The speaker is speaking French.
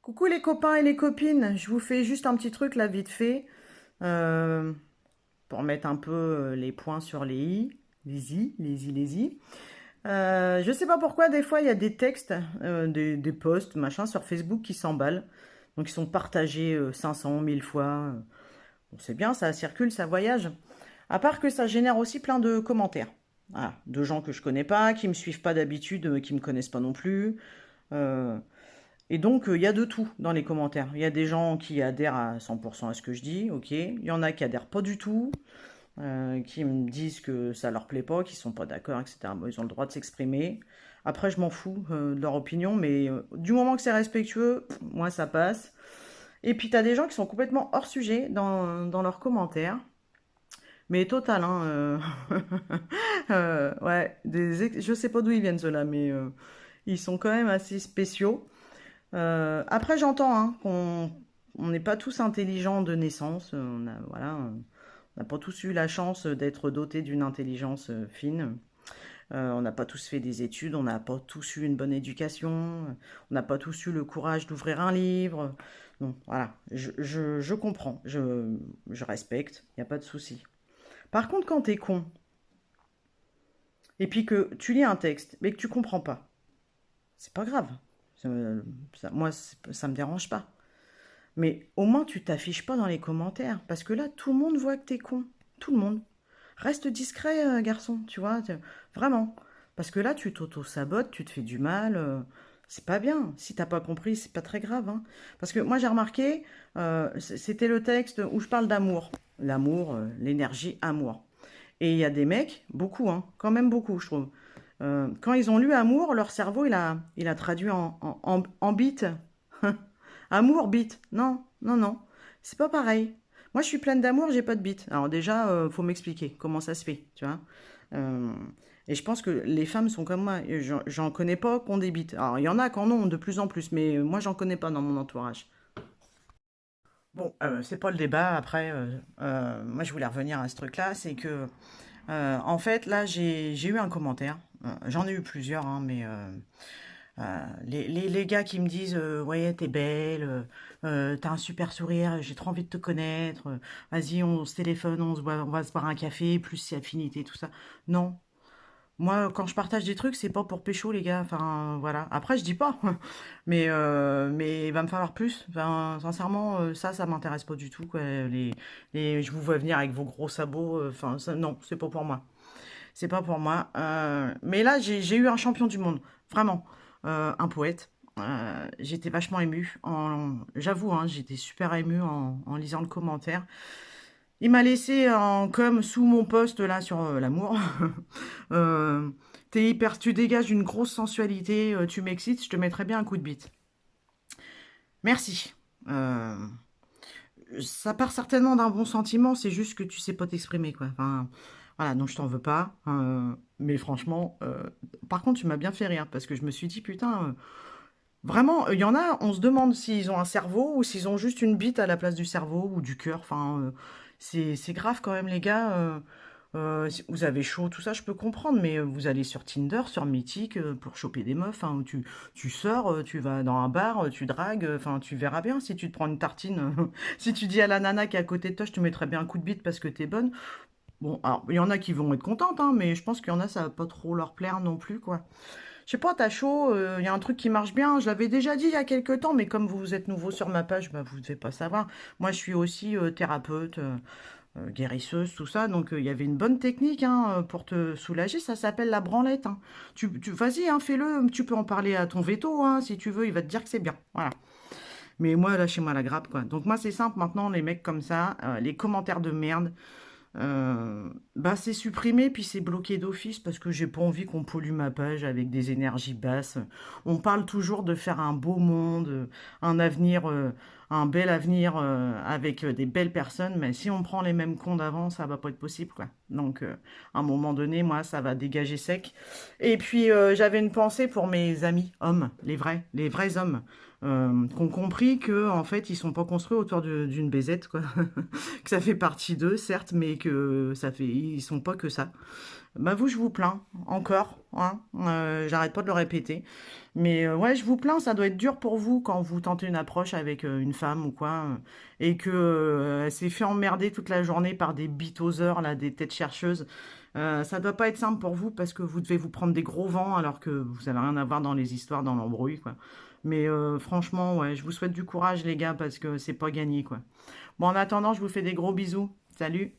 Coucou les copains et les copines, je vous fais juste un petit truc là vite fait euh, pour mettre un peu les points sur les i, les i. Je sais pas pourquoi des fois il y a des textes, des posts, machin sur Facebook qui s'emballent, donc ils sont partagés 500, 1000 fois. Bon, c'est bien, ça circule, ça voyage. À part que ça génère aussi plein de commentaires. Voilà, de gens que je connais pas, qui me suivent pas d'habitude, qui me connaissent pas non plus. Euh, et donc, il y a de tout dans les commentaires. Il y a des gens qui adhèrent à 100% à ce que je dis, ok. Il y en a qui adhèrent pas du tout, qui me disent que ça leur plaît pas, qu'ils sont pas d'accord, etc. Bon, ils ont le droit de s'exprimer. Après, je m'en fous de leur opinion, mais du moment que c'est respectueux, moi, ça passe. Et puis, tu as des gens qui sont complètement hors sujet dans leurs commentaires. Mais total, hein. Ouais, je sais pas d'où ils viennent ceux-là, mais ils sont quand même assez spéciaux. Après, j'entends hein, qu'on on n'est pas tous intelligents de naissance. Voilà, on n'a pas tous eu la chance d'être dotés d'une intelligence fine. On n'a pas tous fait des études, on n'a pas tous eu une bonne éducation, on n'a pas tous eu le courage d'ouvrir un livre. Bon, voilà, je comprends, je respecte, il n'y a pas de souci. Par contre, quand t'es con, et puis que tu lis un texte, mais que tu comprends pas, c'est pas grave. Ça, moi, ça me dérange pas. Mais au moins, tu t'affiches pas dans les commentaires. Parce que là, tout le monde voit que t'es con. Tout le monde. Reste discret, garçon, tu vois. Vraiment. Parce que là, tu t'auto-sabotes, tu te fais du mal. C'est pas bien. Si t'as pas compris, c'est pas très grave, hein. Parce que moi, j'ai remarqué, c'était le texte où je parle d'amour. L'amour, l'énergie, amour. Et il y a des mecs, beaucoup, hein, quand même beaucoup, je trouve. Quand ils ont lu amour, leur cerveau, il a traduit en bite. Amour, bite. Non, non, non. C'est pas pareil. Moi, je suis pleine d'amour, j'ai pas de bite. Alors déjà, faut m'expliquer comment ça se fait, tu vois. Euh, et je pense que les femmes sont comme moi. Et j'en connais pas qui ont des bites. Alors, il y en a qui en ont de plus en plus, mais moi, j'en connais pas dans mon entourage. Bon, c'est pas le débat. Après, moi, je voulais revenir à ce truc-là. C'est que, en fait, là, j'ai eu un commentaire. J'en ai eu plusieurs, hein, mais les gars qui me disent ouais, t'es belle, t'as un super sourire, j'ai trop envie de te connaître, vas-y, on se téléphone, on va se boire un café, plus si affinité, tout ça. Non. Moi, quand je partage des trucs, c'est pas pour pécho, les gars. Enfin, voilà. Après, je dis pas. Mais il va me falloir plus. Enfin, sincèrement, ça m'intéresse pas du tout, quoi. Je vous vois venir avec vos gros sabots. Enfin, non, c'est pas pour moi. C'est pas pour moi. Mais là, j'ai eu un champion du monde, vraiment. Un poète. J'étais vachement émue. J'avoue, hein, j'étais super émue en lisant le commentaire. Il m'a laissé en com sous mon post là sur l'amour. Euh, T'es hyper, tu dégages une grosse sensualité, tu m'excites, je te mettrais bien un coup de bite. Merci. Euh, Ça part certainement d'un bon sentiment, c'est juste que tu sais pas t'exprimer, quoi. Enfin, voilà, donc je t'en veux pas. Mais franchement, par contre, tu m'as bien fait rire parce que je me suis dit, putain, vraiment, il y en a, on se demande s'ils ont un cerveau ou s'ils ont juste une bite à la place du cerveau ou du cœur. Enfin, c'est grave quand même, les gars. Si vous avez chaud, tout ça, je peux comprendre, mais vous allez sur Tinder, sur Mythique, pour choper des meufs, hein, où tu sors, tu vas dans un bar, tu dragues, enfin, tu verras bien si tu te prends une tartine. Si tu dis à la nana qui est à côté de toi, je te mettrais bien un coup de bite parce que t'es bonne. Bon, alors, il y en a qui vont être contentes, hein, mais je pense qu'il y en a, ça va pas trop leur plaire non plus, quoi. Je sais pas, t'as chaud, il y a un truc qui marche bien. Je l'avais déjà dit il y a quelques temps, mais comme vous êtes nouveau sur ma page, bah, vous ne devez pas savoir. Moi, je suis aussi thérapeute, guérisseuse, tout ça. Donc, il y avait une bonne technique hein, pour te soulager. Ça s'appelle la branlette, hein. Vas-y, hein, fais-le. Tu peux en parler à ton veto, hein, si tu veux. Il va te dire que c'est bien. Voilà. Mais moi, lâchez-moi la grappe, quoi. Donc, moi, c'est simple. Maintenant, les mecs comme ça, les commentaires de merde, bah c'est supprimé puis c'est bloqué d'office parce que j'ai pas envie qu'on pollue ma page avec des énergies basses. On parle toujours de faire un beau monde, un avenir, un bel avenir avec des belles personnes, mais si on prend les mêmes cons d'avant, ça va pas être possible quoi. Donc à un moment donné, moi ça va dégager sec. Et puis j'avais une pensée pour mes amis hommes, les vrais hommes. Qui ont compris que en fait ils sont pas construits autour d'une baisette quoi. Que ça fait partie d'eux, certes, mais que ça fait, ils sont pas que ça. Bah vous, je vous plains, encore, hein, j'arrête pas de le répéter. Mais ouais, je vous plains, ça doit être dur pour vous quand vous tentez une approche avec une femme ou quoi, et que elle s'est fait emmerder toute la journée par des bitoseurs, là, des têtes chercheuses. Ça doit pas être simple pour vous parce que vous devez vous prendre des gros vents alors que vous avez rien à voir dans les histoires, dans l'embrouille, quoi. Mais franchement, ouais, je vous souhaite du courage, les gars, parce que c'est pas gagné, quoi. Bon, en attendant, je vous fais des gros bisous. Salut!